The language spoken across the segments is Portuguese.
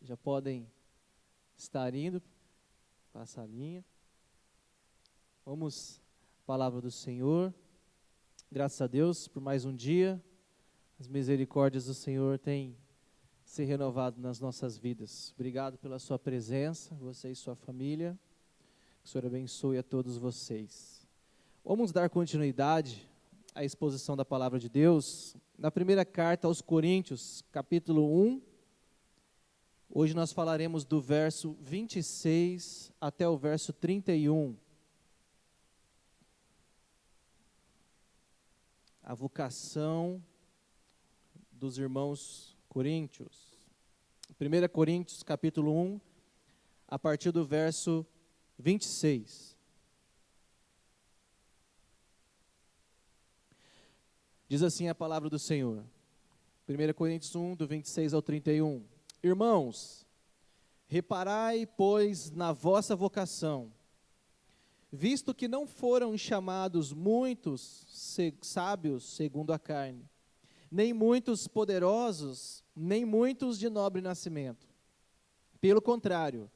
já podem estar indo para a salinha. Vamos à palavra do Senhor. Graças a Deus por mais um dia. As misericórdias do Senhor têm se renovado nas nossas vidas. Obrigado pela sua presença, você e sua família. Que o Senhor abençoe a todos vocês. Vamos dar continuidade à exposição da palavra de Deus na primeira carta aos Coríntios, capítulo 1. Hoje nós falaremos do verso 26 até o verso 31. A vocação dos irmãos coríntios. 1 Coríntios, capítulo 1, a partir do verso 26. Diz assim a palavra do Senhor. 1 Coríntios 1, do 26 ao 31. Irmãos, reparai, pois, na vossa vocação, visto que não foram chamados muitos sábios segundo a carne, nem muitos poderosos, nem muitos de nobre nascimento. Pelo contrário,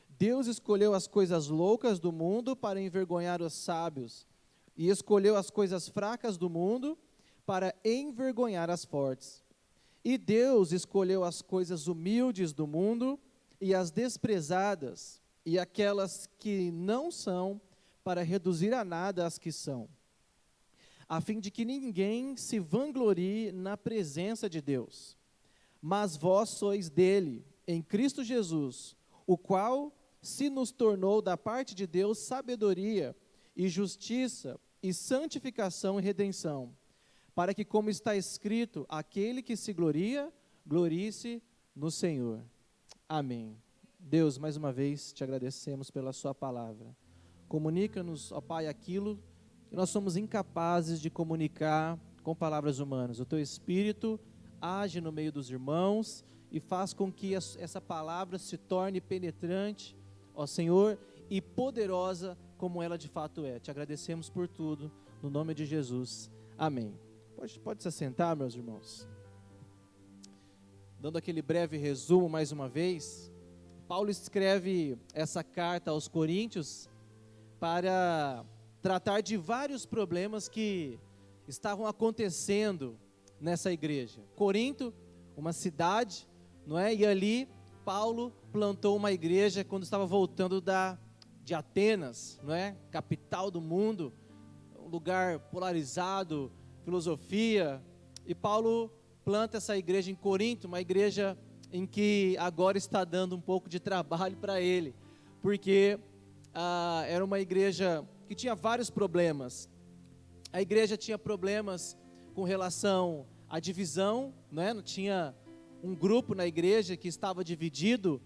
Deus escolheu as coisas loucas do mundo para envergonhar os sábios, e escolheu as coisas fracas do mundo para envergonhar as fortes. E Deus escolheu as coisas humildes do mundo e as desprezadas, e aquelas que não são, para reduzir a nada as que são, a fim de que ninguém se vanglorie na presença de Deus. Mas vós sois dele, em Cristo Jesus, o qual se nos tornou da parte de Deus sabedoria e justiça e santificação e redenção, para que, como está escrito, aquele que se gloria, glorie-se no Senhor. Amém. Deus, mais uma vez, te agradecemos pela sua palavra. Comunica-nos, ó Pai, aquilo que nós somos incapazes de comunicar com palavras humanas. O teu Espírito age no meio dos irmãos e faz com que essa palavra se torne penetrante, ó Senhor, e poderosa como ela de fato é. Te agradecemos por tudo, no nome de Jesus. Amém. Pode se assentar, meus irmãos. Dando aquele breve resumo mais uma vez, Paulo escreve essa carta aos Coríntios para tratar de vários problemas que estavam acontecendo nessa igreja. Corinto, uma cidade, não é? E ali Paulo plantou uma igreja quando estava voltando de Atenas, não é? Capital do mundo, um lugar polarizado, filosofia, e Paulo planta essa igreja em Corinto, uma igreja em que agora está dando um pouco de trabalho para ele, porque era uma igreja que tinha vários problemas. A igreja tinha problemas com relação à divisão, né? Não tinha um grupo na igreja que estava dividido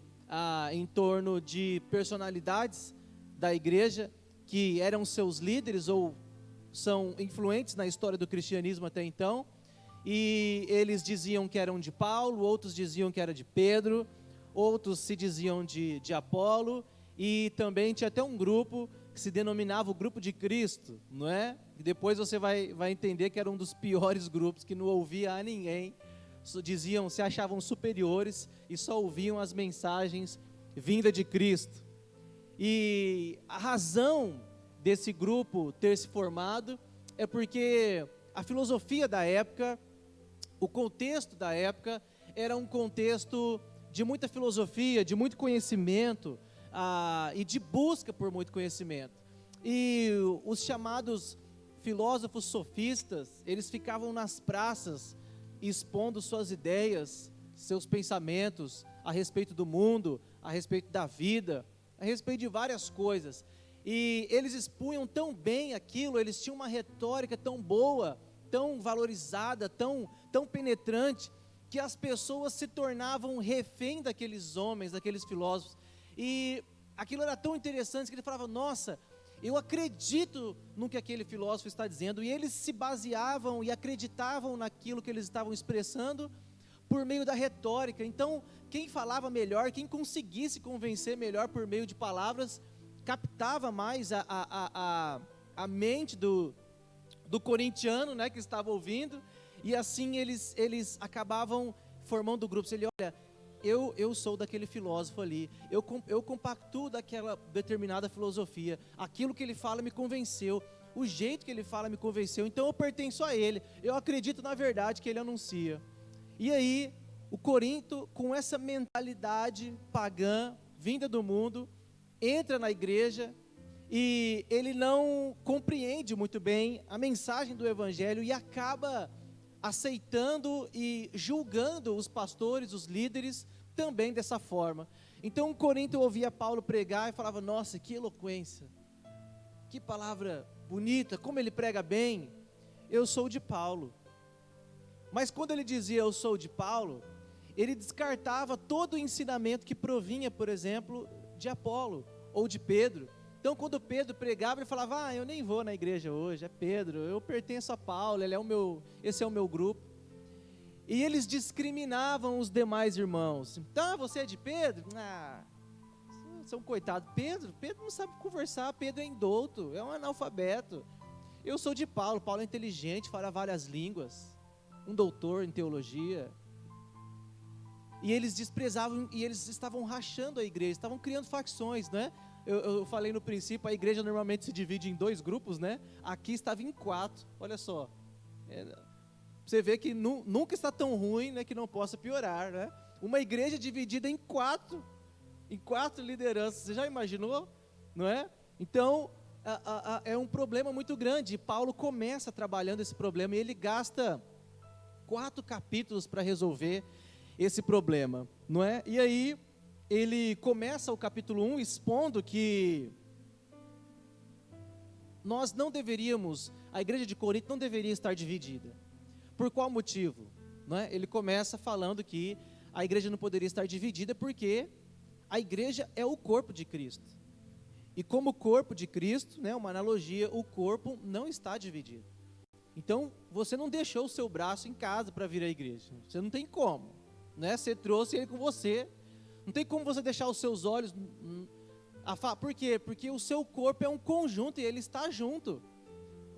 em torno de personalidades da igreja que eram seus líderes ou são influentes na história do cristianismo até então, e eles diziam que eram de Paulo, outros diziam que era de Pedro, outros se diziam de Apolo, e também tinha até um grupo que se denominava o grupo de Cristo, não é? E depois você vai entender que era um dos piores grupos, que não ouvia a ninguém, se achavam superiores e só ouviam as mensagens vindas de Cristo. E a razão desse grupo ter se formado é porque a filosofia da época, o contexto da época, era um contexto de muita filosofia, de muito conhecimento, e de busca por muito conhecimento. E os chamados filósofos sofistas, eles ficavam nas praças expondo suas ideias, seus pensamentos a respeito do mundo, a respeito da vida, a respeito de várias coisas. E eles expunham tão bem aquilo, eles tinham uma retórica tão boa, tão valorizada, tão penetrante, que as pessoas se tornavam refém daqueles homens, daqueles filósofos. E aquilo era tão interessante que ele falava: nossa, eu acredito no que aquele filósofo está dizendo. E eles se baseavam e acreditavam naquilo que eles estavam expressando por meio da retórica. Então, quem falava melhor, quem conseguisse convencer melhor por meio de palavras, captava mais a mente do corintiano, né, que estava ouvindo. E assim eles acabavam formando grupos. Ele, olha, eu sou daquele filósofo ali, eu compactuo daquela determinada filosofia, aquilo que ele fala me convenceu, o jeito que ele fala me convenceu, então eu pertenço a ele, eu acredito na verdade que ele anuncia. E aí, o Corinto, com essa mentalidade pagã, vinda do mundo, entra na igreja, e ele não compreende muito bem a mensagem do evangelho, e acaba aceitando e julgando os pastores, os líderes, também dessa forma. Então, Corinto ouvia Paulo pregar e falava: nossa, que eloquência, que palavra bonita, como ele prega bem, eu sou de Paulo. Mas quando ele dizia eu sou de Paulo, ele descartava todo o ensinamento que provinha, por exemplo, de Apolo ou de Pedro. Então, quando Pedro pregava, ele falava: eu nem vou na igreja hoje, é Pedro, eu pertenço a Paulo, esse é o meu grupo. E eles discriminavam os demais irmãos. Então, você é de Pedro? Você é um coitado. Pedro não sabe conversar, Pedro é indouto, é um analfabeto. Eu sou de Paulo, Paulo é inteligente, fala várias línguas, um doutor em teologia. E eles desprezavam, e eles estavam rachando a igreja, estavam criando facções, né? Eu falei no princípio, a igreja normalmente se divide em 2 grupos, né? Aqui estava em 4, olha só. Você vê que nunca está tão ruim, né, que não possa piorar, né? Uma igreja dividida em 4 lideranças, você já imaginou? Não é? Então, é um problema muito grande, e Paulo começa trabalhando esse problema, e ele gasta 4 capítulos para resolver esse problema, não é? E aí, ele começa o capítulo 1 expondo que nós não deveríamos, a igreja de Corinto não deveria estar dividida. Por qual motivo? Não é? Ele começa falando que a igreja não poderia estar dividida porque a igreja é o corpo de Cristo. E como corpo de Cristo, né, uma analogia, o corpo não está dividido. Então, você não deixou o seu braço em casa para vir à igreja. Você não tem como, né? Você trouxe ele com você. Não tem como você deixar os seus olhos. Por quê? Porque o seu corpo é um conjunto e ele está junto.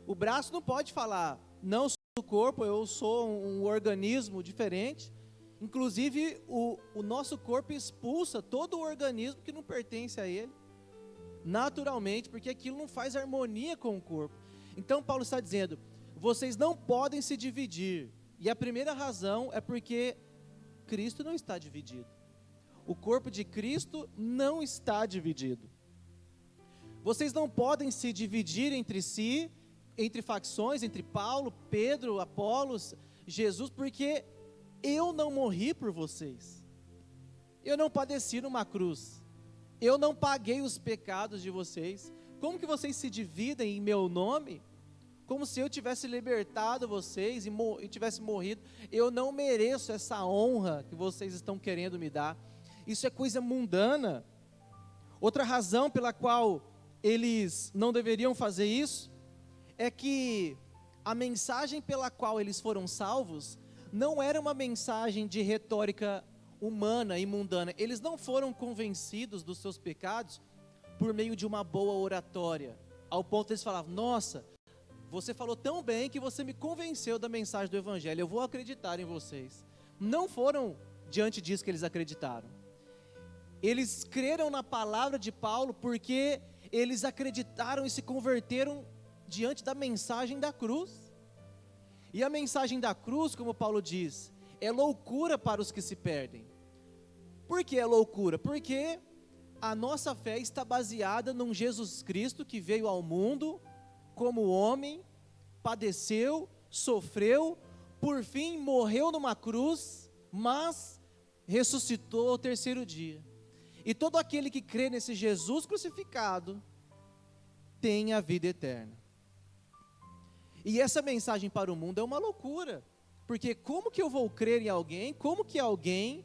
O braço não pode falar: não sou do corpo, eu sou um organismo diferente. Inclusive, o nosso corpo expulsa todo o organismo que não pertence a ele, naturalmente, porque aquilo não faz harmonia com o corpo. Então, Paulo está dizendo: vocês não podem se dividir. E a primeira razão é porque Cristo não está dividido. O corpo de Cristo não está dividido. Vocês não podem se dividir entre si, entre facções, entre Paulo, Pedro, Apolos, Jesus, porque eu não morri por vocês. Eu não padeci numa cruz. Eu não paguei os pecados de vocês. Como que vocês se dividem em meu nome? Como se eu tivesse libertado vocês e tivesse morrido. Eu não mereço essa honra que vocês estão querendo me dar. Isso é coisa mundana. Outra razão pela qual eles não deveriam fazer isso é que a mensagem pela qual eles foram salvos não era uma mensagem de retórica humana e mundana. Eles não foram convencidos dos seus pecados por meio de uma boa oratória, ao ponto de eles falavam: nossa, você falou tão bem que você me convenceu da mensagem do evangelho, eu vou acreditar em vocês. Não foram diante disso que eles acreditaram. Eles creram na palavra de Paulo porque eles acreditaram e se converteram diante da mensagem da cruz. E a mensagem da cruz, como Paulo diz, é loucura para os que se perdem. Por que é loucura? Porque a nossa fé está baseada num Jesus Cristo que veio ao mundo como homem, padeceu, sofreu, por fim morreu numa cruz, mas ressuscitou ao 3º dia. E todo aquele que crê nesse Jesus crucificado tem a vida eterna. E essa mensagem para o mundo é uma loucura, porque como que eu vou crer em alguém, como que alguém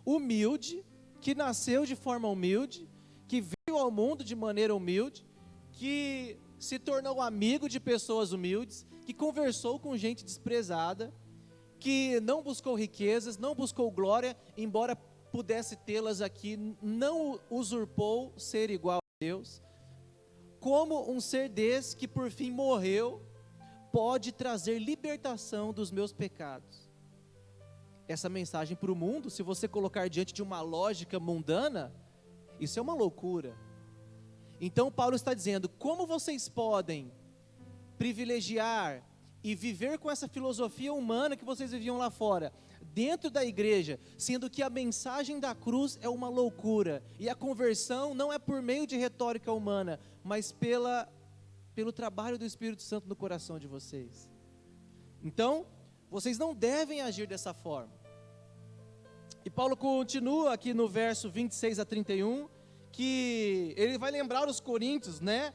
humilde, que nasceu de forma humilde, que veio ao mundo de maneira humilde, que se tornou amigo de pessoas humildes, que conversou com gente desprezada, que não buscou riquezas, não buscou glória, embora pudesse tê-las aqui, não usurpou ser igual a Deus. Como um ser desse que por fim morreu pode trazer libertação dos meus pecados? essa mensagem para o mundo, se você colocar diante de uma lógica mundana, isso é uma loucura. Então Paulo está dizendo, como vocês podem privilegiar e viver com essa filosofia humana que vocês viviam lá fora, dentro da igreja, sendo que a mensagem da cruz é uma loucura, e a conversão não é por meio de retórica humana, mas pelo trabalho do Espírito Santo no coração de vocês. Então, vocês não devem agir dessa forma. E Paulo continua aqui no verso 26 a 31, que ele vai lembrar os coríntios, né,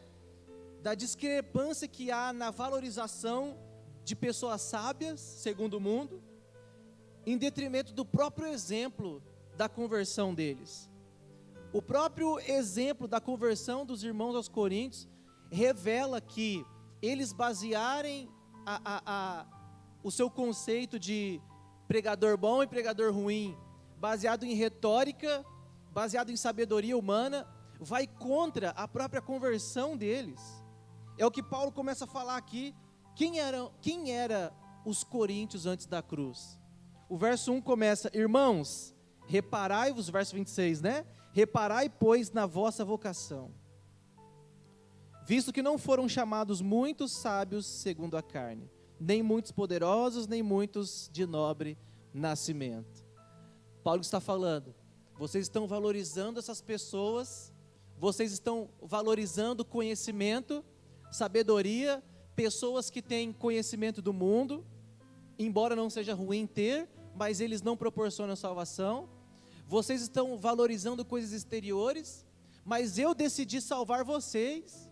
da discrepância que há na valorização de pessoas sábias, segundo o mundo, em detrimento do próprio exemplo da conversão deles. O próprio exemplo da conversão dos irmãos aos coríntios revela que eles basearem o seu conceito de pregador bom e pregador ruim, baseado em retórica, baseado em sabedoria humana, vai contra a própria conversão deles. É o que Paulo começa a falar aqui. Quem era os coríntios antes da cruz? O verso 1 começa, irmãos, reparai-vos, verso 26, né? Reparai, pois, na vossa vocação, visto que não foram chamados muitos sábios segundo a carne, nem muitos poderosos, nem muitos de nobre nascimento. Paulo está falando, vocês estão valorizando essas pessoas, vocês estão valorizando conhecimento, sabedoria, pessoas que têm conhecimento do mundo, embora não seja ruim ter, mas eles não proporcionam salvação. Vocês estão valorizando coisas exteriores, mas eu decidi salvar vocês.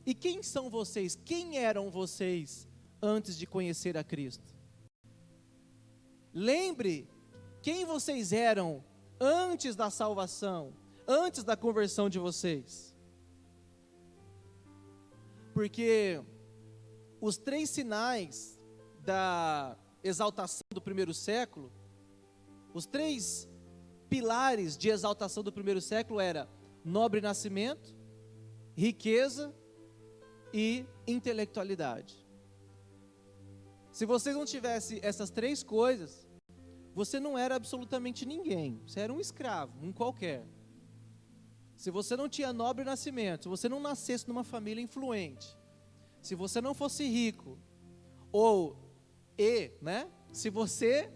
E quem são vocês? Quem eram vocês antes de conhecer a Cristo? Lembre quem vocês eram antes da salvação, antes da conversão de vocês. Porque os 3 sinais da exaltação do primeiro século, os 3 pilares de exaltação do primeiro século era nobre nascimento, riqueza e intelectualidade. Se vocês não tivessem essas 3 coisas, você não era absolutamente ninguém, você era um escravo, um qualquer. Se você não tinha nobre nascimento, se você não nascesse numa família influente, se você não fosse rico, se você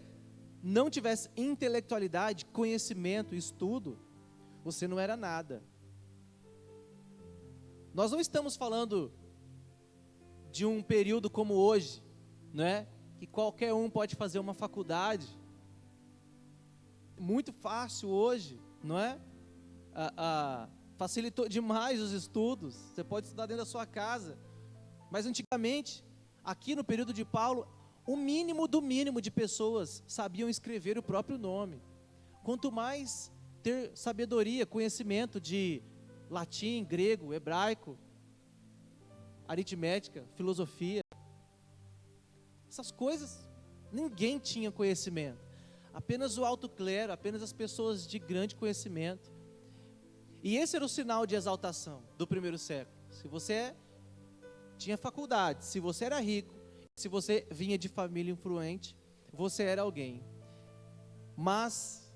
não tivesse intelectualidade, conhecimento, estudo, você não era nada. Nós não estamos falando de um período como hoje, né? Que qualquer um pode fazer uma faculdade, muito fácil hoje, não é? Facilitou demais os estudos, você pode estudar dentro da sua casa, mas antigamente, aqui no período de Paulo, o mínimo do mínimo de pessoas sabiam escrever o próprio nome, quanto mais ter sabedoria, conhecimento de latim, grego, hebraico, aritmética, filosofia, essas coisas, ninguém tinha conhecimento, apenas o alto clero, apenas as pessoas de grande conhecimento. E esse era o sinal de exaltação do primeiro século. Se você tinha faculdade, se você era rico, se você vinha de família influente, você era alguém. Mas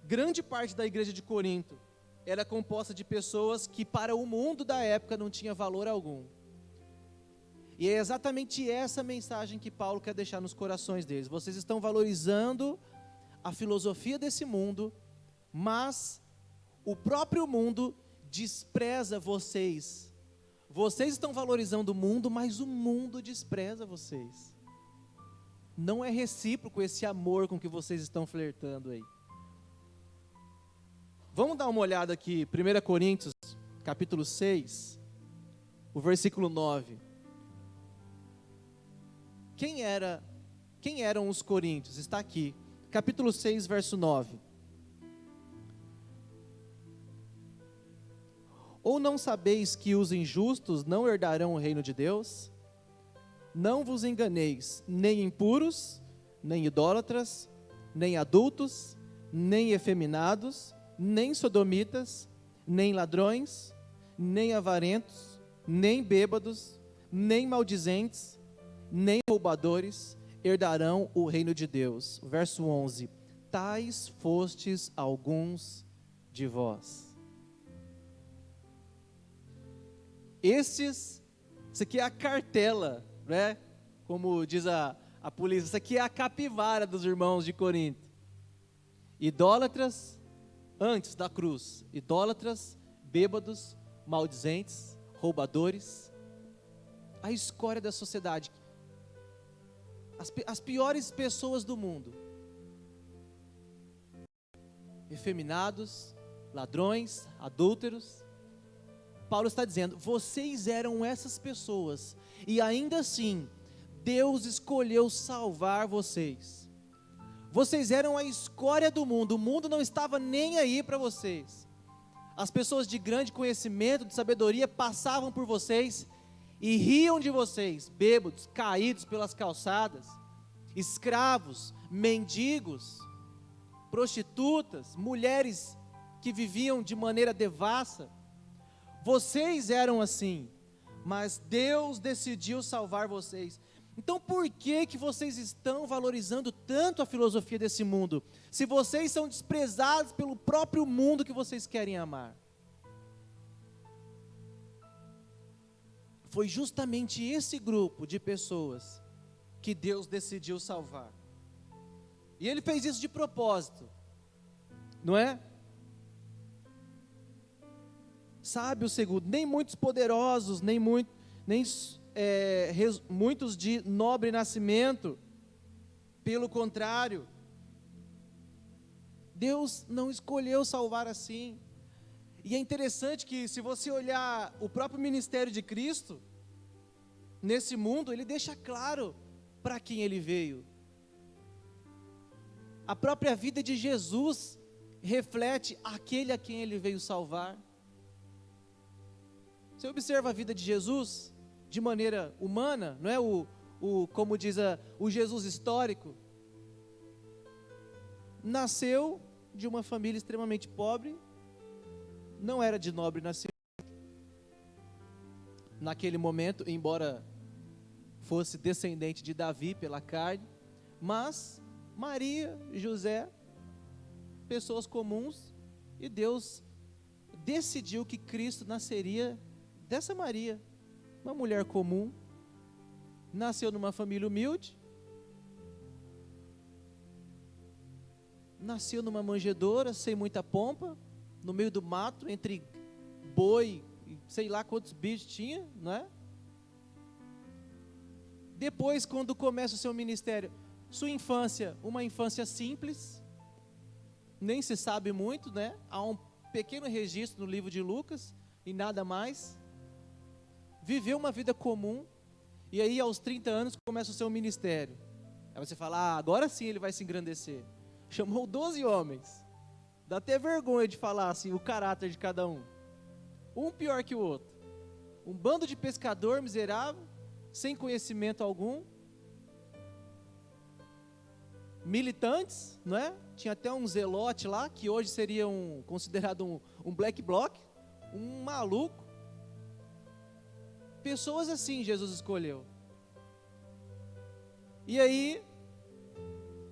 grande parte da igreja de Corinto era composta de pessoas que para o mundo da época não tinha valor algum. E é exatamente essa mensagem que Paulo quer deixar nos corações deles. Vocês estão valorizando a filosofia desse mundo, mas o próprio mundo despreza vocês. Vocês estão valorizando o mundo, mas o mundo despreza vocês. Não é recíproco esse amor com que vocês estão flertando aí. Vamos dar uma olhada aqui, 1 Coríntios, capítulo 6, o versículo 9. Quem eram os coríntios? Está aqui, capítulo 6, verso 9. Ou não sabeis que os injustos não herdarão o reino de Deus? Não vos enganeis, nem impuros, nem idólatras, nem adultos, nem efeminados, nem sodomitas, nem ladrões, nem avarentos, nem bêbados, nem maldizentes, nem roubadores herdarão o reino de Deus. Verso 11: tais fostes alguns de vós. Isso aqui é a cartela, né? Como diz a polícia, isso aqui é a capivara dos irmãos de Corinto. Idólatras antes da cruz, idólatras, bêbados, maldizentes, roubadores, a escória da sociedade, as piores pessoas do mundo, efeminados, ladrões, adúlteros. Paulo está dizendo, vocês eram essas pessoas, e ainda assim, Deus escolheu salvar vocês. Vocês eram a escória do mundo, o mundo não estava nem aí para vocês. As pessoas de grande conhecimento, de sabedoria, passavam por vocês e riam de vocês, bêbados, caídos pelas calçadas, escravos, mendigos, prostitutas, mulheres que viviam de maneira devassa. Vocês eram assim, mas Deus decidiu salvar vocês. Então por que vocês estão valorizando tanto a filosofia desse mundo, se vocês são desprezados pelo próprio mundo que vocês querem amar? Foi justamente esse grupo de pessoas que Deus decidiu salvar. E Ele fez isso de propósito, não é? Sabe o segundo, nem muitos poderosos, nem muitos de nobre nascimento, pelo contrário, Deus não escolheu salvar assim. E é interessante que, se você olhar o próprio ministério de Cristo, nesse mundo, Ele deixa claro para quem Ele veio. A própria vida de Jesus reflete aquele a quem Ele veio salvar. Você observa a vida de Jesus de maneira humana, não é como diz o Jesus histórico. Nasceu de uma família extremamente pobre, não era de nobre nascimento. Naquele momento, embora fosse descendente de Davi pela carne, mas Maria e José, pessoas comuns, e Deus decidiu que Cristo nasceria dessa Maria, uma mulher comum, nasceu numa família humilde, nasceu numa manjedoura, sem muita pompa, no meio do mato, entre boi, sei lá quantos bichos tinha, não é? Depois, quando começa o seu ministério, sua infância, uma infância simples, nem se sabe muito, né? Há um pequeno registro no livro de Lucas, e nada mais. Viveu uma vida comum, e aí aos 30 anos começa o seu ministério. Aí você fala, agora sim ele vai se engrandecer. Chamou 12 homens, dá até vergonha de falar assim, o caráter de cada um. Um pior que o outro. Um bando de pescador miserável, sem conhecimento algum. Militantes, não é? Tinha até um zelote lá, que hoje seria considerado um black bloc, um maluco. Pessoas assim Jesus escolheu. E aí,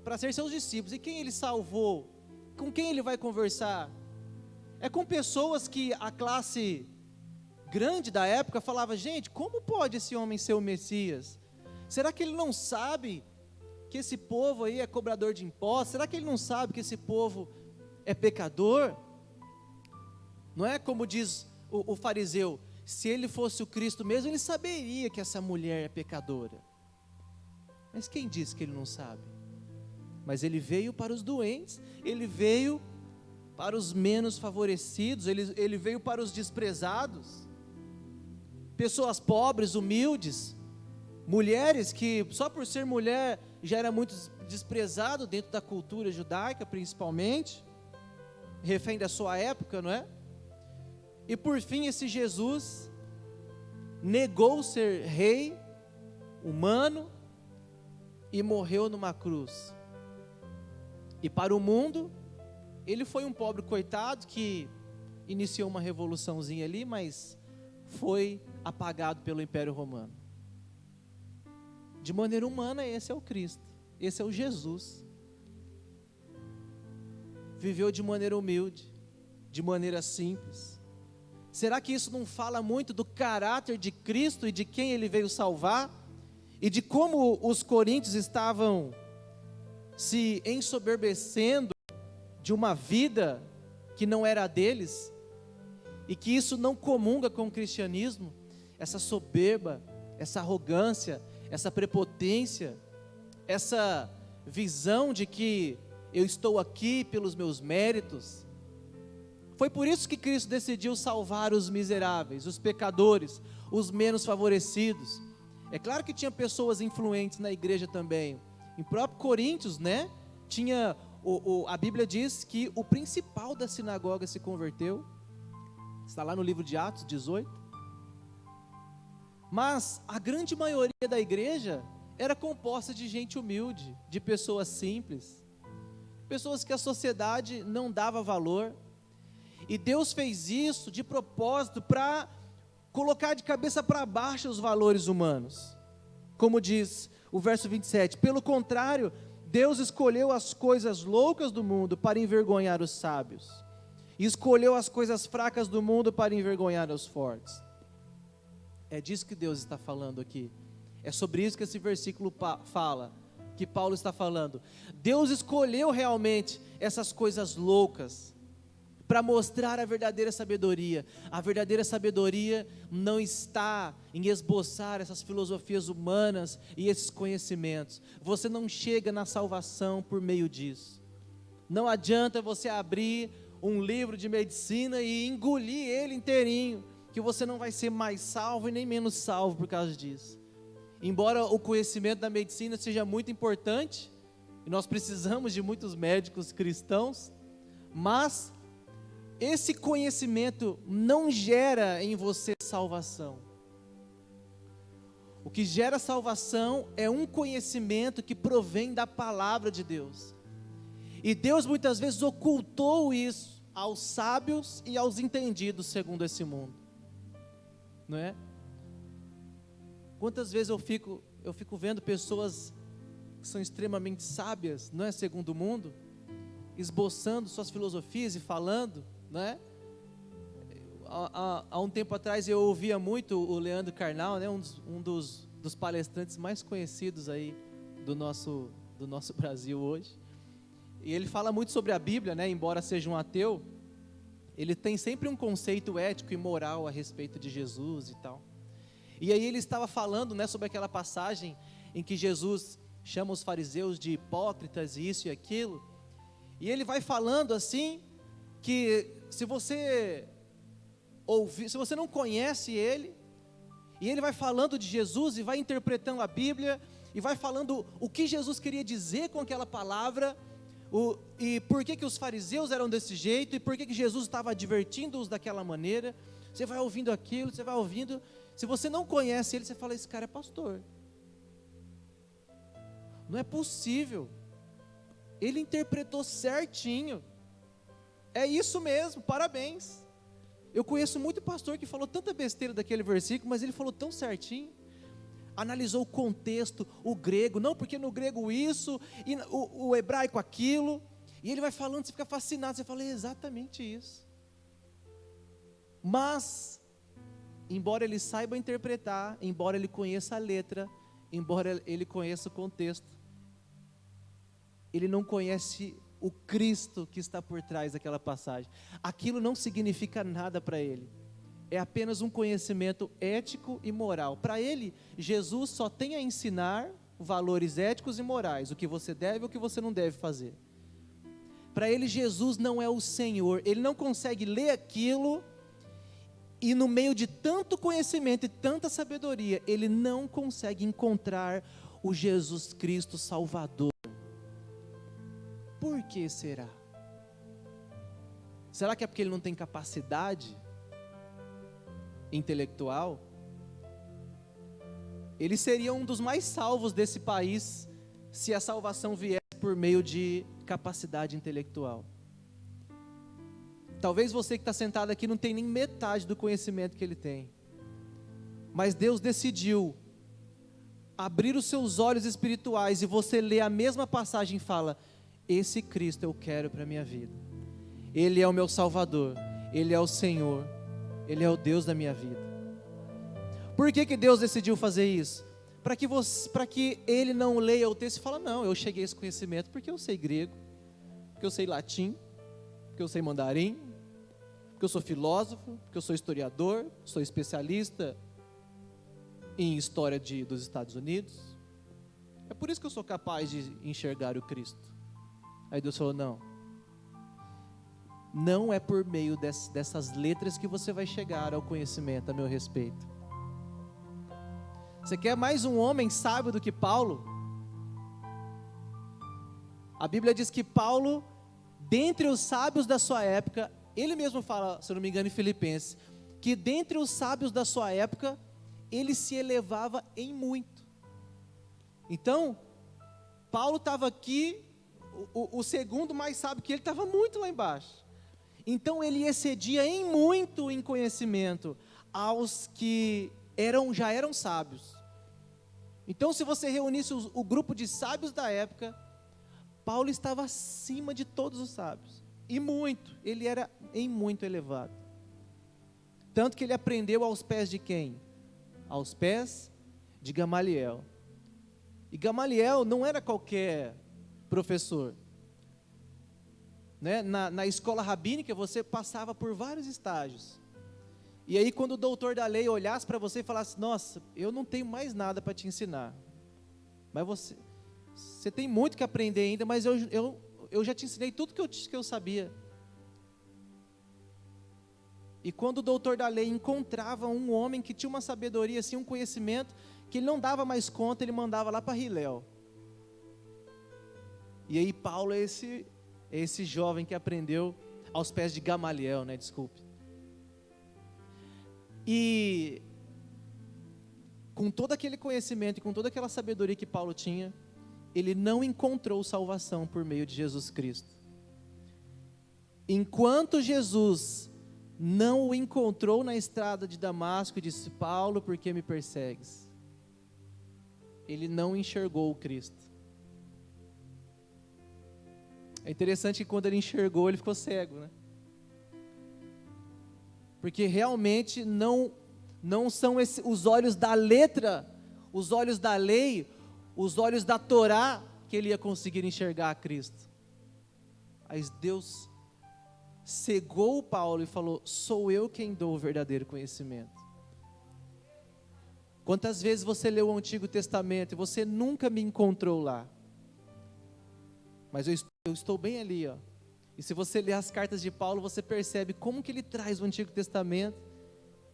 para ser seus discípulos, e quem Ele salvou? Com quem Ele vai conversar? É com pessoas que a classe grande da época falava, gente, como pode esse homem ser o Messias? Será que ele não sabe que esse povo aí é cobrador de impostos? Será que ele não sabe que esse povo é pecador? Não é como diz o fariseu, se ele fosse o Cristo mesmo, ele saberia que essa mulher é pecadora. Mas quem disse que ele não sabe? Mas ele veio para os doentes, ele veio para os menos favorecidos, ele veio para os desprezados, pessoas pobres, humildes, mulheres que só por ser mulher já era muito desprezado dentro da cultura judaica, principalmente, refém da sua época, não é? E por fim esse Jesus negou ser rei humano e morreu numa cruz. E para o mundo, ele foi um pobre coitado que iniciou uma revoluçãozinha ali, mas foi apagado pelo Império Romano. De maneira humana, esse é o Cristo, esse é o Jesus. Viveu de maneira humilde, de maneira simples. Será que isso não fala muito do caráter de Cristo e de quem Ele veio salvar? E de como os coríntios estavam se ensoberbecendo de uma vida que não era a deles? E que isso não comunga com o cristianismo? Essa soberba, essa arrogância, essa prepotência, essa visão de que eu estou aqui pelos meus méritos. Foi por isso que Cristo decidiu salvar os miseráveis, os pecadores, os menos favorecidos. É claro que tinha pessoas influentes na igreja também. Em próprio Coríntios, né? Tinha, a Bíblia diz que o principal da sinagoga se converteu. Está lá no livro de Atos 18. Mas a grande maioria da igreja era composta de gente humilde, de pessoas simples, pessoas que a sociedade não dava valor. E Deus fez isso de propósito para colocar de cabeça para baixo os valores humanos. Como diz o verso 27, pelo contrário, Deus escolheu as coisas loucas do mundo para envergonhar os sábios, e escolheu as coisas fracas do mundo para envergonhar os fortes. É disso que Deus está falando aqui. É sobre isso que esse versículo fala, que Paulo está falando. Deus escolheu realmente essas coisas loucas para mostrar a verdadeira sabedoria. A verdadeira sabedoria não está em esboçar essas filosofias humanas e esses conhecimentos. Você não chega na salvação por meio disso. Não adianta você abrir um livro de medicina e engolir ele inteirinho, que você não vai ser mais salvo e nem menos salvo por causa disso. Embora o conhecimento da medicina seja muito importante, e nós precisamos de muitos médicos cristãos, mas esse conhecimento não gera em você salvação. O que gera salvação é um conhecimento que provém da palavra de Deus. E Deus muitas vezes ocultou isso aos sábios e aos entendidos segundo esse mundo. Não é? Quantas vezes eu fico vendo pessoas que são extremamente sábias, não é, segundo o mundo, esboçando suas filosofias e falando, não é? Há um tempo atrás eu ouvia muito o Leandro Carnal, né, um dos palestrantes mais conhecidos aí do nosso Brasil hoje. E ele fala muito sobre a Bíblia, né, embora seja um ateu, ele tem sempre um conceito ético e moral a respeito de Jesus e tal. E aí ele estava falando, né, sobre aquela passagem em que Jesus chama os fariseus de hipócritas e isso e aquilo. E ele vai falando assim, que se você não conhece ele, e ele vai falando de Jesus e vai interpretando a Bíblia, e vai falando o que Jesus queria dizer com aquela palavra, e por que os fariseus eram desse jeito, e por que Jesus estava advertindo-os daquela maneira. Você vai ouvindo aquilo, você vai ouvindo. Se você não conhece ele, você fala, esse cara é pastor. Não é possível. Ele interpretou certinho. É isso mesmo, parabéns. Eu conheço muito pastor que falou tanta besteira daquele versículo, mas ele falou tão certinho. Analisou o contexto, o grego, não porque no grego isso, e o hebraico aquilo, e ele vai falando, você fica fascinado, você fala, é exatamente isso. Mas, embora ele saiba interpretar, embora ele conheça a letra, embora ele conheça o contexto, ele não conhece o Cristo que está por trás daquela passagem. Aquilo não significa nada para ele. É apenas um conhecimento ético e moral. Para ele, Jesus só tem a ensinar valores éticos e morais, o que você deve e o que você não deve fazer. Para ele, Jesus não é o Senhor. Ele não consegue ler aquilo e no meio de tanto conhecimento e tanta sabedoria, ele não consegue encontrar o Jesus Cristo Salvador. Por que será? Será que é porque ele não tem capacidade intelectual? Ele seria um dos mais salvos desse país se a salvação viesse por meio de capacidade intelectual. Talvez você que está sentado aqui não tenha nem metade do conhecimento que ele tem, mas Deus decidiu abrir os seus olhos espirituais e você lê a mesma passagem e fala: esse Cristo eu quero para a minha vida. Ele é o meu Salvador, Ele é o Senhor, Ele é o Deus da minha vida. Por que Deus decidiu fazer isso? Para que ele não leia o texto e fale: não, eu cheguei a esse conhecimento porque eu sei grego, porque eu sei latim, porque eu sei mandarim, porque eu sou filósofo, porque eu sou historiador, sou especialista em história dos Estados Unidos. É por isso que eu sou capaz de enxergar o Cristo. Aí Deus falou: não é por meio dessas letras que você vai chegar ao conhecimento a meu respeito. Você quer mais um homem sábio do que Paulo? A Bíblia diz que Paulo, dentre os sábios da sua época, ele mesmo fala, se eu não me engano, em Filipenses, que dentre os sábios da sua época, ele se elevava em muito. Então, Paulo estava aqui, o segundo mais sábio que ele estava muito lá embaixo. Então ele excedia em muito em conhecimento aos que já eram sábios. Então, se você reunisse o grupo de sábios da época, Paulo estava acima de todos os sábios. E muito, ele era em muito elevado. Tanto que ele aprendeu aos pés de quem? Aos pés de Gamaliel. E Gamaliel não era qualquer professor. Né? Na escola rabínica você passava por vários estágios. E aí quando o doutor da lei olhasse para você e falasse: nossa, eu não tenho mais nada para te ensinar, mas você tem muito que aprender ainda, mas eu já te ensinei tudo que eu sabia. E quando o doutor da lei encontrava um homem que tinha uma sabedoria, assim, um conhecimento, que ele não dava mais conta, ele mandava lá para Hilel. E aí Paulo é esse jovem que aprendeu aos pés de Gamaliel, né? Desculpe. E com todo aquele conhecimento e com toda aquela sabedoria que Paulo tinha, ele não encontrou salvação por meio de Jesus Cristo. Enquanto Jesus não o encontrou na estrada de Damasco e disse: Paulo, por que me persegues? Ele não enxergou o Cristo. É interessante que quando ele enxergou, ele ficou cego, né? Porque realmente não são os olhos da letra, os olhos da lei, os olhos da Torá, que ele ia conseguir enxergar a Cristo. Mas Deus cegou Paulo e falou: sou eu quem dou o verdadeiro conhecimento. Quantas vezes você leu o Antigo Testamento e você nunca me encontrou lá? Mas eu estou bem ali, ó. E se você ler as cartas de Paulo, você percebe como que ele traz o Antigo Testamento,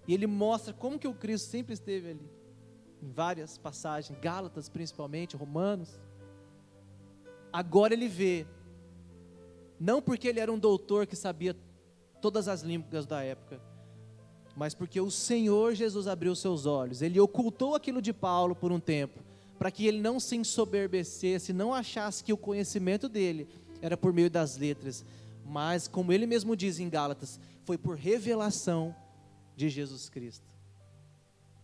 e ele mostra como que o Cristo sempre esteve ali, em várias passagens, Gálatas principalmente, Romanos. Agora ele vê, não porque ele era um doutor que sabia todas as línguas da época, mas porque o Senhor Jesus abriu seus olhos, ele ocultou aquilo de Paulo por um tempo, para que ele não se ensoberbecesse, não achasse que o conhecimento dele era por meio das letras, mas como ele mesmo diz em Gálatas, foi por revelação de Jesus Cristo.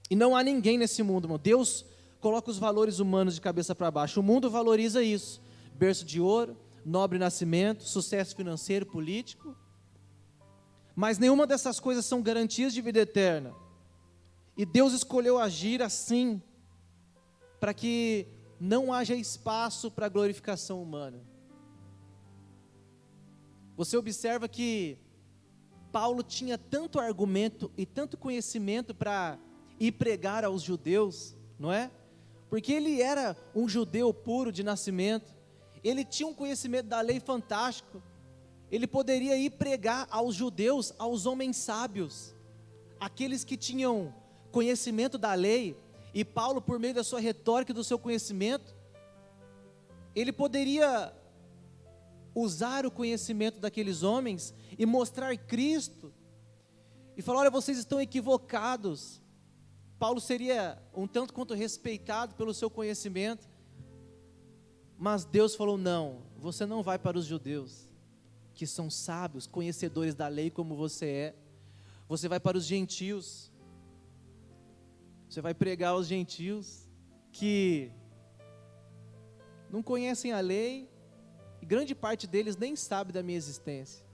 E não há ninguém nesse mundo, irmão. Deus coloca os valores humanos de cabeça para baixo, o mundo valoriza isso: berço de ouro, nobre nascimento, sucesso financeiro, político, mas nenhuma dessas coisas são garantias de vida eterna. E Deus escolheu agir assim, para que não haja espaço para a glorificação humana. Você observa que Paulo tinha tanto argumento e tanto conhecimento para ir pregar aos judeus, não é? Porque ele era um judeu puro de nascimento, ele tinha um conhecimento da lei fantástico, ele poderia ir pregar aos judeus, aos homens sábios, aqueles que tinham conhecimento da lei, e Paulo, por meio da sua retórica e do seu conhecimento, ele poderia usar o conhecimento daqueles homens e mostrar Cristo, e falar: olha, vocês estão equivocados. Paulo seria um tanto quanto respeitado pelo seu conhecimento, mas Deus falou: não, você não vai para os judeus, que são sábios, conhecedores da lei como você é, você vai para os gentios, você vai pregar aos gentios, que não conhecem a lei, e grande parte deles nem sabe da minha existência.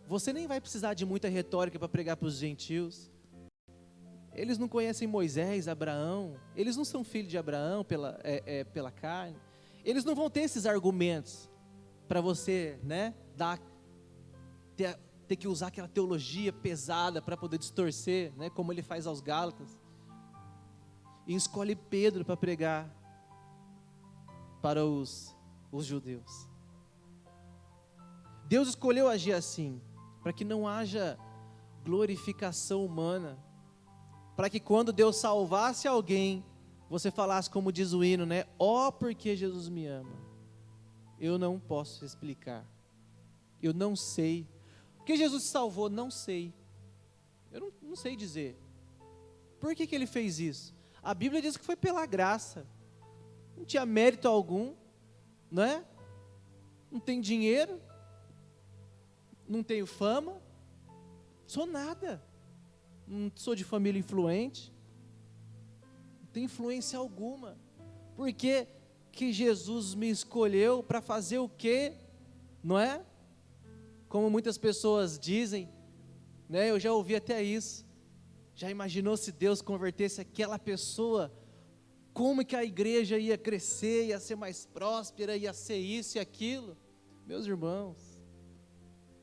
Você nem vai precisar de muita retórica para pregar para os gentios. Eles não conhecem Moisés, Abraão, eles não são filhos de Abraão pela carne. Eles não vão ter esses argumentos para você, né, ter que usar aquela teologia pesada para poder distorcer, né, como ele faz aos Gálatas. E escolhe Pedro para pregar para os judeus. Deus escolheu agir assim, para que não haja glorificação humana, para que quando Deus salvasse alguém, você falasse como diz o hino, né? Ó, porque Jesus me ama. Eu não posso explicar. Eu não sei. Por que Jesus te salvou? Não sei. Eu não sei dizer. Por que ele fez isso? A Bíblia diz que foi pela graça. Não tinha mérito algum, não é? Não tem dinheiro, não tenho fama, sou nada, não sou de família influente, não tenho influência alguma. Por que Jesus me escolheu para fazer o quê? Não é? Como muitas pessoas dizem, né? Eu já ouvi até isso. Já imaginou se Deus convertesse aquela pessoa? Como que a igreja ia crescer, ia ser mais próspera, ia ser isso e aquilo? Meus irmãos,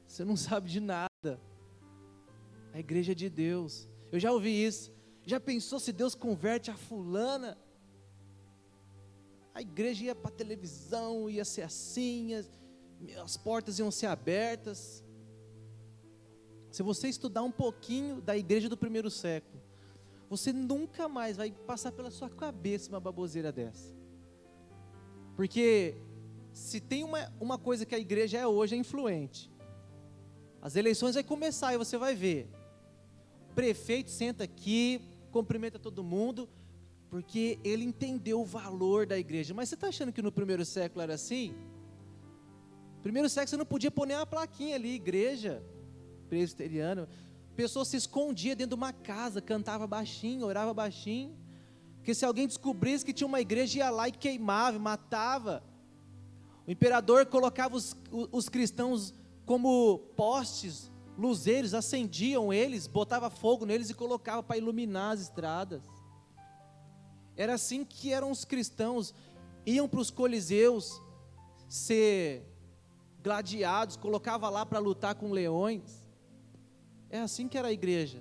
você não sabe de nada. A igreja é de Deus. Eu já ouvi isso. Já pensou se Deus converte a fulana? A igreja ia para a televisão, ia ser assim, as portas iam ser abertas. Se você estudar um pouquinho da igreja do primeiro século, você nunca mais vai passar pela sua cabeça uma baboseira dessa. Porque se tem uma coisa que a igreja é hoje, é influente. As eleições vão começar e você vai ver. O prefeito senta aqui, cumprimenta todo mundo, porque ele entendeu o valor da igreja. Mas você está achando que no primeiro século era assim? No primeiro século você não podia pôr nem uma plaquinha ali, igreja presbiteriana. A pessoa se escondia dentro de uma casa, cantava baixinho, orava baixinho, porque se alguém descobrisse que tinha uma igreja, ia lá e queimava, matava. O imperador colocava os cristãos como postes, luzeiros, acendiam eles, botava fogo neles e colocava para iluminar as estradas. Era assim que eram os cristãos, iam para os coliseus ser gladiados, colocava lá para lutar com leões. É assim que era a igreja.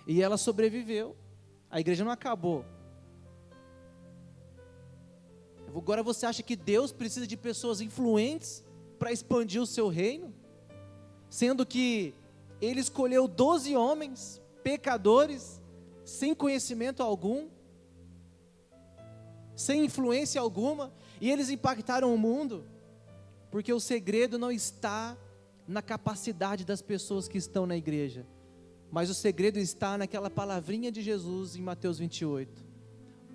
E ela sobreviveu. A igreja não acabou. Agora você acha que Deus precisa de pessoas influentes para expandir o seu reino? Sendo que Ele escolheu 12 homens, pecadores, sem conhecimento algum, sem influência alguma, e eles impactaram o mundo, porque o segredo não está na capacidade das pessoas que estão na igreja, mas o segredo está naquela palavrinha de Jesus em Mateus 28,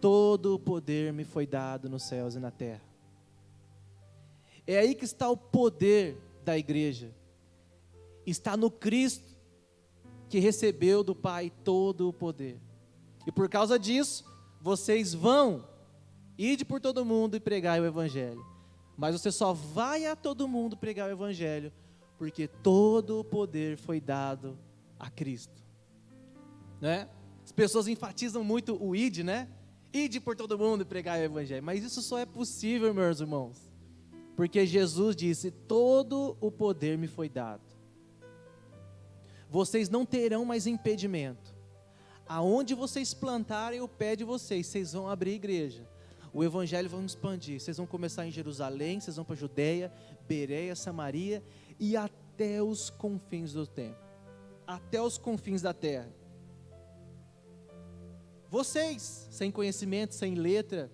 todo o poder me foi dado nos céus e na terra. É aí que está o poder da igreja, está no Cristo, que recebeu do Pai todo o poder, e por causa disso, vocês vão, ide por todo mundo e pregai o Evangelho, mas você só vai a todo mundo pregar o Evangelho, porque todo o poder foi dado a Cristo, né? As pessoas enfatizam muito o ide, né? Ide por todo mundo e pregar o Evangelho, mas isso só é possível, meus irmãos, porque Jesus disse, todo o poder me foi dado. Vocês não terão mais impedimento, aonde vocês plantarem o pé de vocês, vocês vão abrir igreja, o Evangelho vai expandir, vocês vão começar em Jerusalém, vocês vão para Judeia, Bereia, Samaria, e até os confins do tempo, até os confins da terra. Vocês, sem conhecimento, sem letra,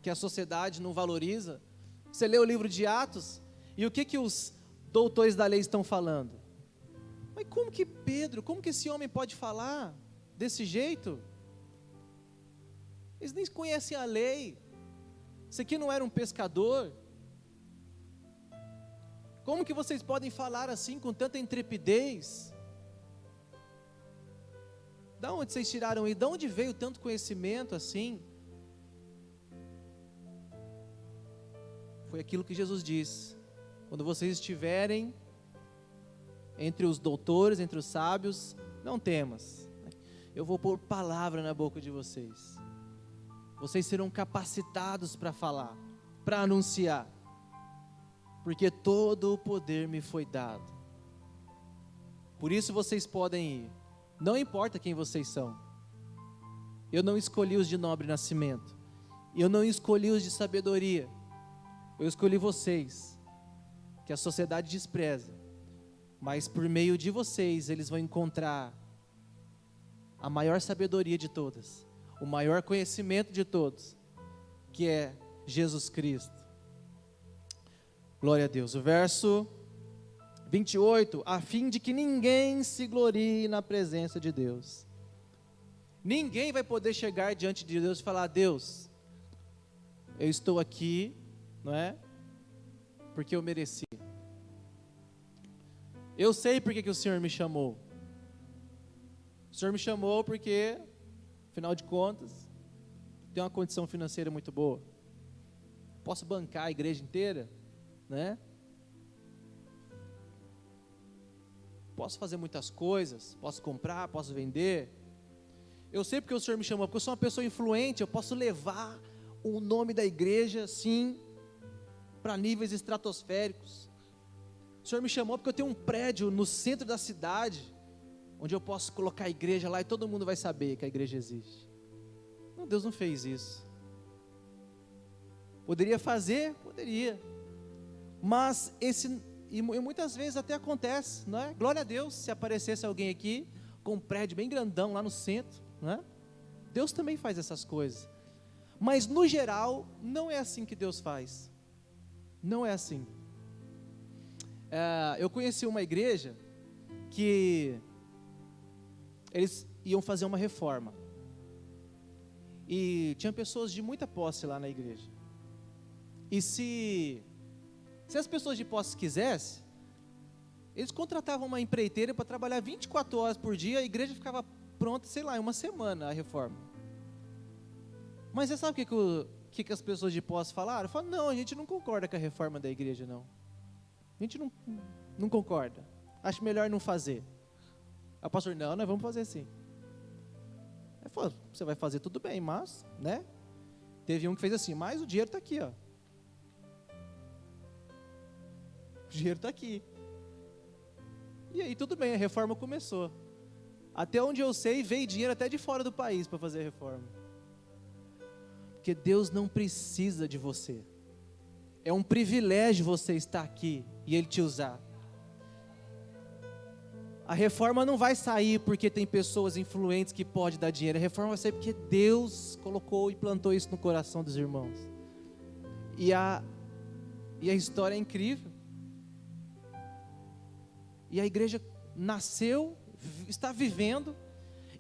que a sociedade não valoriza, você lê o livro de Atos, e o que os doutores da lei estão falando? Mas como que Pedro, como que esse homem pode falar desse jeito? Eles nem conhecem a lei, esse aqui não era um pescador. Como que vocês podem falar assim com tanta intrepidez? Da onde vocês tiraram isso? Da onde veio tanto conhecimento assim? Foi aquilo que Jesus disse: quando vocês estiverem entre os doutores, entre os sábios, não temas, eu vou pôr palavra na boca de vocês. Vocês serão capacitados para falar, para anunciar, porque todo o poder me foi dado. Por isso vocês podem ir, não importa quem vocês são. Eu não escolhi os de nobre nascimento, eu não escolhi os de sabedoria, eu escolhi vocês, que a sociedade despreza, mas por meio de vocês eles vão encontrar a maior sabedoria de todas, o maior conhecimento de todos, que é Jesus Cristo. Glória a Deus. O verso 28, a fim de que ninguém se glorie na presença de Deus. Ninguém vai poder chegar diante de Deus e falar: Deus, eu estou aqui, não é? Porque eu mereci. Eu sei porque que o Senhor me chamou. O Senhor me chamou porque, afinal de contas, tenho uma condição financeira muito boa. Posso bancar a igreja inteira, né? Posso fazer muitas coisas, posso comprar, posso vender. Eu sei porque o Senhor me chamou, porque eu sou uma pessoa influente, eu posso levar o nome da igreja, sim, para níveis estratosféricos. O Senhor me chamou porque eu tenho um prédio no centro da cidade, onde eu posso colocar a igreja lá e todo mundo vai saber que a igreja existe. Não, Deus não fez isso. Poderia fazer? Poderia. Mas e muitas vezes até acontece, não é? Glória a Deus, se aparecesse alguém aqui com um prédio bem grandão lá no centro, não é? Deus também faz essas coisas. Mas no geral, não é assim que Deus faz. Não é assim. Eu conheci uma igreja que eles iam fazer uma reforma. E tinha pessoas de muita posse lá na igreja. E se as pessoas de posse quisessem, eles contratavam uma empreiteira para trabalhar 24 horas por dia, a igreja ficava pronta, sei lá, em uma semana a reforma. Mas você sabe o que as pessoas de posse falaram? Falaram: não, a gente não concorda com a reforma da igreja, não. A gente não concorda. Acho melhor não fazer. Aí o pastor: não, nós vamos fazer sim. Aí falou: você vai fazer tudo bem, mas, né? Teve um que fez assim: mas o dinheiro está aqui, ó. O dinheiro está aqui. E aí tudo bem, a reforma começou. Até onde eu sei, veio dinheiro até de fora do país para fazer a reforma. Porque Deus não precisa de você. É um privilégio você estar aqui e Ele te usar. A reforma não vai sair porque tem pessoas influentes que podem dar dinheiro. A reforma vai sair porque Deus colocou e plantou isso no coração dos irmãos. E a história é incrível. E a igreja nasceu, está vivendo,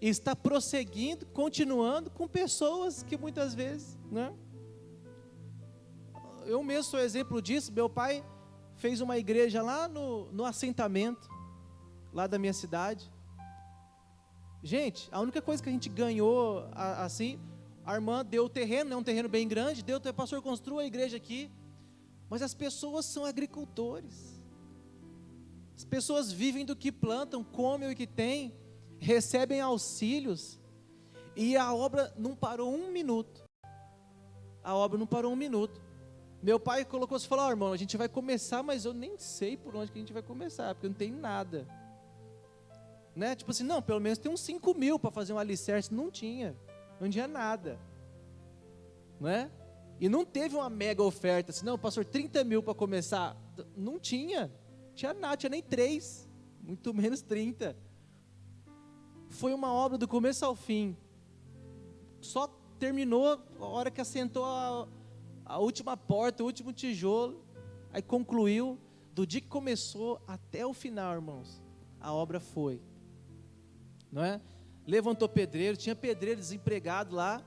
e está prosseguindo, continuando com pessoas que muitas vezes, né? Eu mesmo sou exemplo disso. Meu pai fez uma igreja lá no assentamento, lá da minha cidade. Gente, a única coisa que a gente ganhou, assim, a irmã deu o terreno, é um terreno bem grande, o pastor construiu a igreja aqui, mas as pessoas são agricultores. As pessoas vivem do que plantam, comem o que têm, recebem auxílios, e a obra não parou um minuto. A obra não parou um minuto. Meu pai colocou e falou: irmão, a gente vai começar, mas eu nem sei por onde que a gente vai começar, porque não tem nada. Né? Tipo assim, não, pelo menos tem uns 5 mil para fazer um alicerce. Não tinha nada. Não é? E não teve uma mega oferta, assim, não, pastor, 30 mil para começar. Não tinha nada, tinha nem 3, muito menos 30. Foi uma obra do começo ao fim. Só terminou a hora que assentou a última porta, o último tijolo. Aí concluiu. Do dia que começou até o final, irmãos, a obra foi. Não é? Levantou pedreiro, tinha pedreiro desempregado lá.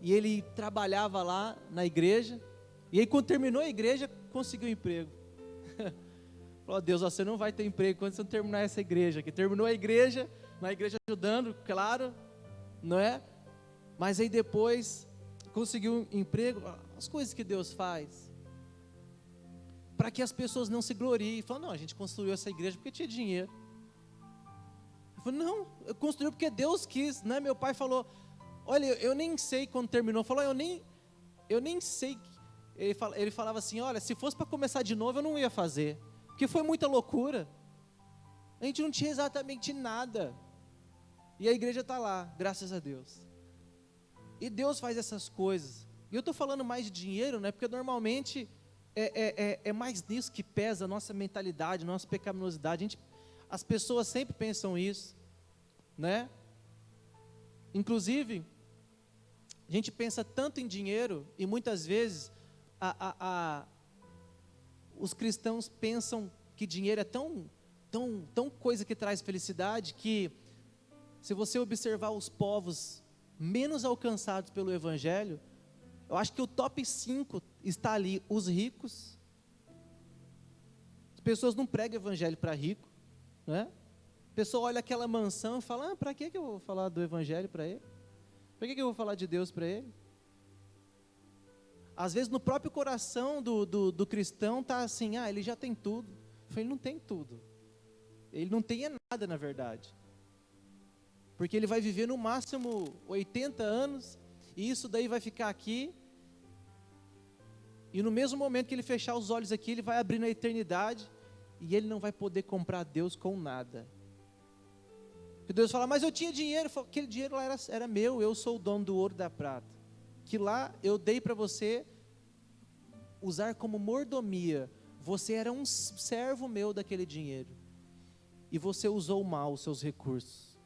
E ele trabalhava lá na igreja. E aí quando terminou a igreja, conseguiu emprego. Falou: Deus, você não vai ter emprego quando você não terminar essa igreja aqui. Terminou a igreja, na igreja ajudando, claro, não é? Mas aí depois conseguiu um emprego, as coisas que Deus faz, para que as pessoas não se gloriem. Falam, não, a gente construiu essa igreja porque tinha dinheiro. Eu falei, não, eu construí porque Deus quis, né? Meu pai falou, olha, eu nem sei quando terminou, falou, eu nem sei. Ele falava assim, olha, se fosse para começar de novo, eu não ia fazer, porque foi muita loucura. A gente não tinha exatamente nada. E a igreja está lá, graças a Deus. E Deus faz essas coisas. E eu estou falando mais de dinheiro, né? Porque normalmente é mais nisso que pesa a nossa mentalidade, nossa pecaminosidade. As pessoas sempre pensam isso, né? Inclusive, a gente pensa tanto em dinheiro e muitas vezes os cristãos pensam que dinheiro é tão coisa que traz felicidade, que se você observar os povos menos alcançados pelo Evangelho, eu acho que o top 5 está ali, os ricos. As pessoas não pregam Evangelho para rico, né? A pessoa olha aquela mansão e fala, para que eu vou falar do Evangelho para ele? Para que eu vou falar de Deus para ele? Às vezes no próprio coração do cristão está assim, ele já tem tudo. Eu falei, ele não tem tudo. Ele não tem nada, na verdade. Porque ele vai viver no máximo 80 anos, e isso daí vai ficar aqui, e no mesmo momento que ele fechar os olhos aqui, ele vai abrir na eternidade, e ele não vai poder comprar Deus com nada. Porque Deus fala, mas eu tinha dinheiro. Falo, aquele dinheiro lá era meu, eu sou o dono do ouro e da prata, que lá eu dei para você usar como mordomia. Você era um servo meu daquele dinheiro, e você usou mal os seus recursos,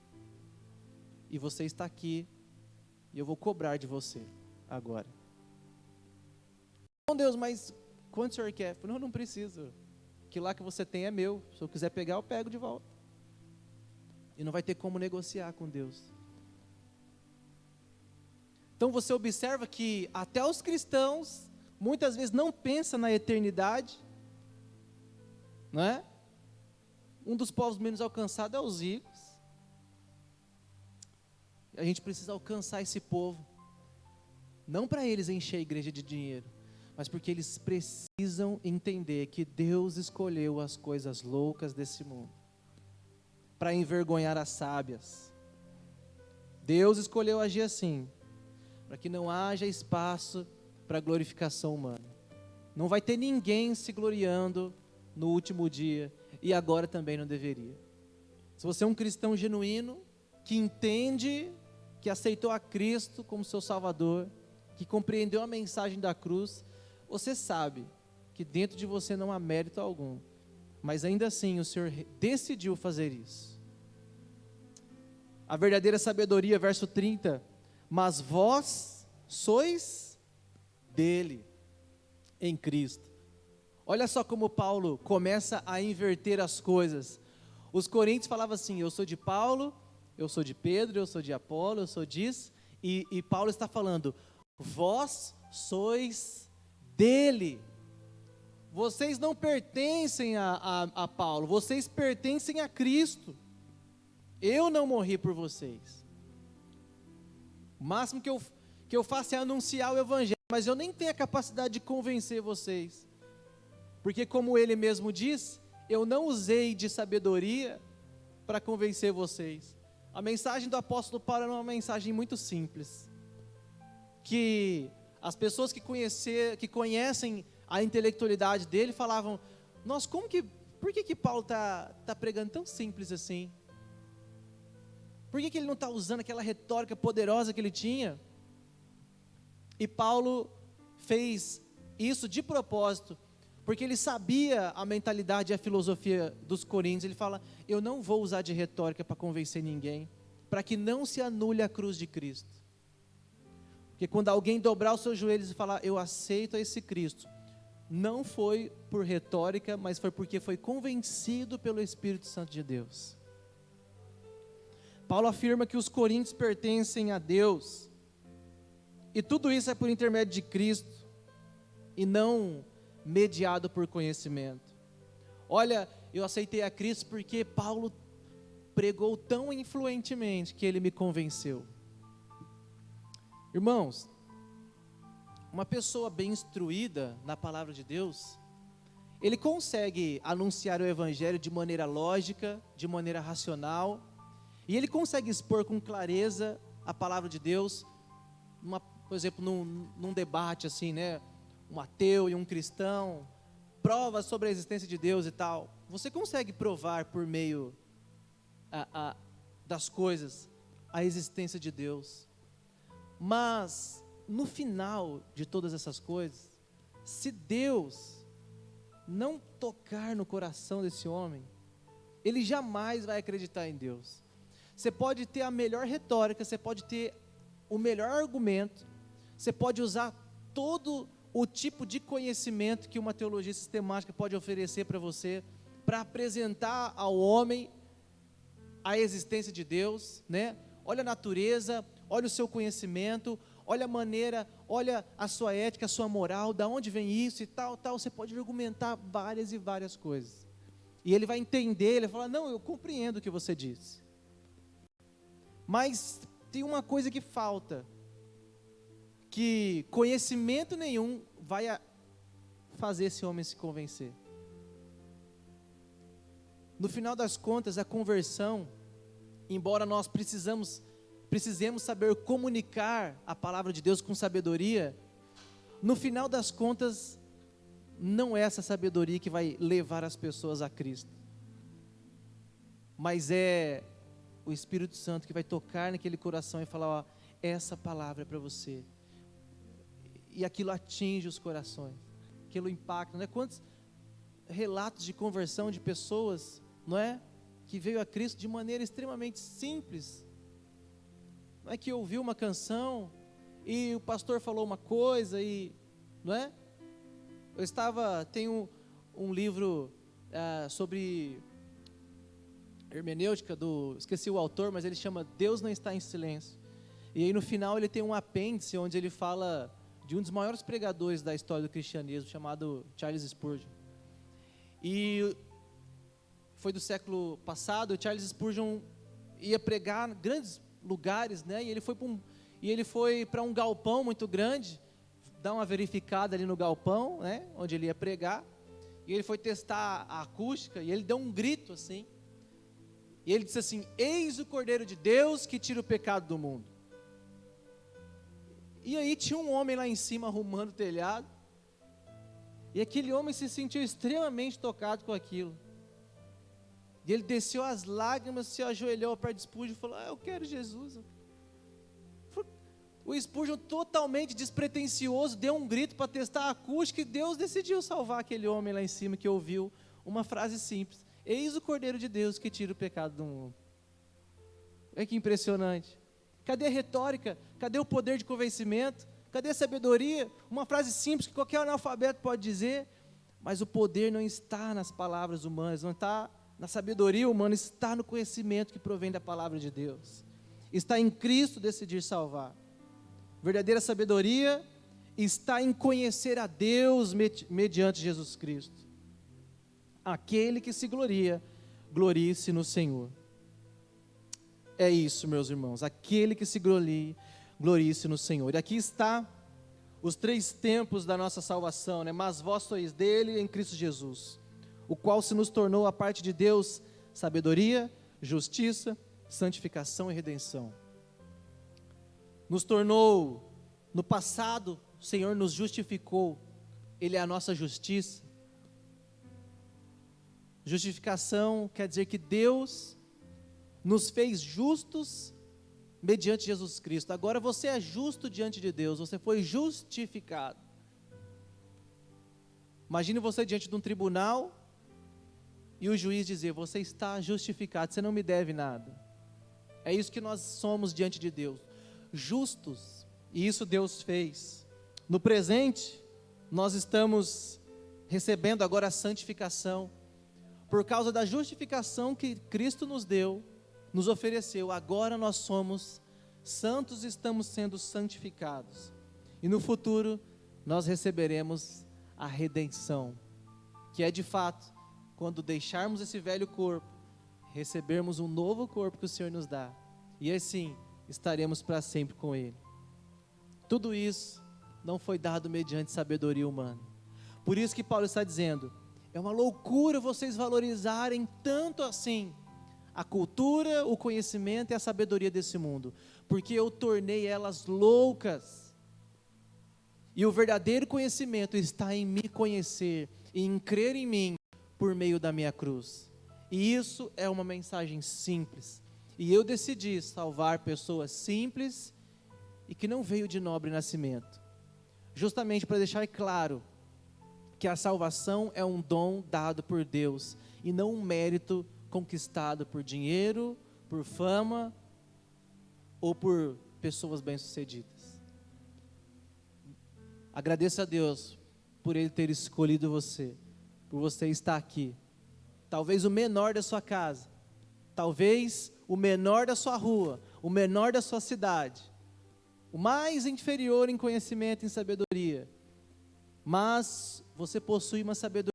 e você está aqui, e eu vou cobrar de você agora. Não, Deus, mas quanto o senhor quer? Eu falei, não preciso, que lá que você tem é meu, se eu quiser pegar eu pego de volta. E não vai ter como negociar com Deus. Então você observa que até os cristãos muitas vezes não pensam na eternidade, não é? Um dos povos menos alcançados é os ricos. A gente precisa alcançar esse povo, não para eles encher a igreja de dinheiro, mas porque eles precisam entender que Deus escolheu as coisas loucas desse mundo para envergonhar as sábias. Deus escolheu agir assim, para que não haja espaço para glorificação humana. Não vai ter ninguém se gloriando no último dia, e agora também não deveria. Se você é um cristão genuíno, que entende, que aceitou a Cristo como seu Salvador, que compreendeu a mensagem da cruz, você sabe que dentro de você não há mérito algum, mas ainda assim o Senhor decidiu fazer isso. A verdadeira sabedoria, verso 30, mas vós sois dele, em Cristo. Olha só como Paulo começa a inverter as coisas. Os coríntios falavam assim, eu sou de Paulo, eu sou de Pedro, eu sou de Apolo, eu sou disso, e Paulo está falando, vós sois dele. Vocês não pertencem a Paulo, vocês pertencem a Cristo. Eu não morri por vocês. O máximo que eu faço é anunciar o Evangelho, mas eu nem tenho a capacidade de convencer vocês. Porque como ele mesmo diz, eu não usei de sabedoria para convencer vocês. A mensagem do apóstolo Paulo é uma mensagem muito simples, que as pessoas que conhecem a intelectualidade dele falavam, nossa, por que Paulo está pregando tão simples assim? Por que ele não está usando aquela retórica poderosa que ele tinha? E Paulo fez isso de propósito, porque ele sabia a mentalidade e a filosofia dos coríntios. Ele fala, eu não vou usar de retórica para convencer ninguém, para que não se anule a cruz de Cristo. Porque quando alguém dobrar os seus joelhos e falar, eu aceito esse Cristo, não foi por retórica, mas foi porque foi convencido pelo Espírito Santo de Deus. Paulo afirma que os coríntios pertencem a Deus, e tudo isso é por intermédio de Cristo, e não mediado por conhecimento. Olha, eu aceitei a Cristo porque Paulo pregou tão influentemente que ele me convenceu. Irmãos, uma pessoa bem instruída na palavra de Deus, ele consegue anunciar o evangelho de maneira lógica, de maneira racional, e ele consegue expor com clareza a palavra de Deus, por exemplo, num debate assim, né? Um ateu e um cristão, provas sobre a existência de Deus e tal. Você consegue provar por meio das coisas a existência de Deus. Mas, no final de todas essas coisas, se Deus não tocar no coração desse homem, ele jamais vai acreditar em Deus. Você pode ter a melhor retórica, você pode ter o melhor argumento, você pode usar todo o tipo de conhecimento que uma teologia sistemática pode oferecer para você, para apresentar ao homem a existência de Deus, né? Olha a natureza, olha o seu conhecimento, olha a maneira, olha a sua ética, a sua moral, da onde vem isso e tal, você pode argumentar várias e várias coisas. E ele vai entender, ele vai falar, não, eu compreendo o que você disse. Mas tem uma coisa que falta, que conhecimento nenhum vai fazer esse homem se convencer. No final das contas, a conversão, embora nós precisemos saber comunicar a palavra de Deus com sabedoria, no final das contas, não é essa sabedoria que vai levar as pessoas a Cristo, mas é o Espírito Santo que vai tocar naquele coração e falar, ó, essa palavra é para você, e aquilo atinge os corações, aquilo impacta, não é? Quantos relatos de conversão de pessoas, não é? Que veio a Cristo de maneira extremamente simples, não é que ouviu uma canção, e o pastor falou uma coisa, e, não é? Tem um livro sobre hermenêutica, esqueci o autor, mas ele chama Deus Não Está em Silêncio, e aí no final ele tem um apêndice, onde ele fala de um dos maiores pregadores da história do cristianismo, chamado Charles Spurgeon, e foi do século passado. O Charles Spurgeon ia pregar em grandes lugares, né? E ele foi para um galpão muito grande, dar uma verificada ali no galpão, né? Onde ele ia pregar, e ele foi testar a acústica, e ele deu um grito assim, e ele disse assim, eis o Cordeiro de Deus que tira o pecado do mundo. E aí tinha um homem lá em cima arrumando o telhado, e aquele homem se sentiu extremamente tocado com aquilo, e ele desceu as lágrimas, se ajoelhou perto de Spurgeon e falou, eu quero Jesus. O Spurgeon, totalmente despretensioso, deu um grito para testar a acústica, e Deus decidiu salvar aquele homem lá em cima, que ouviu uma frase simples, eis o Cordeiro de Deus que tira o pecado do mundo. Olha que impressionante. Cadê a retórica? Cadê o poder de convencimento? Cadê a sabedoria? Uma frase simples que qualquer analfabeto pode dizer, mas o poder não está nas palavras humanas, não está na sabedoria humana, está no conhecimento que provém da palavra de Deus. Está em Cristo decidir salvar. Verdadeira sabedoria está em conhecer a Deus mediante Jesus Cristo. Aquele que se gloria, glorie-se no Senhor. É isso, meus irmãos, aquele que se glorie, glorie-se no Senhor. E aqui está os 3 tempos da nossa salvação, né? Mas vós sois dele em Cristo Jesus, o qual se nos tornou a parte de Deus, sabedoria, justiça, santificação e redenção. Nos tornou, no passado, o Senhor nos justificou, Ele é a nossa justiça. Justificação quer dizer que Deus nos fez justos mediante Jesus Cristo. Agora você é justo diante de Deus, você foi justificado. Imagine você diante de um tribunal e o juiz dizer, você está justificado, você não me deve nada. É isso que nós somos diante de Deus, justos, e isso Deus fez. No presente, nós estamos recebendo agora a santificação, por causa da justificação que Cristo nos deu, nos ofereceu. Agora nós somos santos e estamos sendo santificados, e no futuro nós receberemos a redenção, que é de fato, quando deixarmos esse velho corpo, recebermos um novo corpo que o Senhor nos dá, e assim estaremos para sempre com Ele. Tudo isso não foi dado mediante sabedoria humana. Por isso que Paulo está dizendo, é uma loucura vocês valorizarem tanto assim a cultura, o conhecimento e a sabedoria desse mundo, porque eu tornei elas loucas. E o verdadeiro conhecimento está em me conhecer e em crer em mim por meio da minha cruz. E isso é uma mensagem simples. E eu decidi salvar pessoas simples e que não veio de nobre nascimento, justamente para deixar claro que a salvação é um dom dado por Deus e não um mérito conquistado por dinheiro, por fama ou por pessoas bem-sucedidas. Agradeço a Deus por Ele ter escolhido você, por você estar aqui. Talvez o menor da sua casa, talvez o menor da sua rua, o menor da sua cidade, o mais inferior em conhecimento e em sabedoria, mas você possui uma sabedoria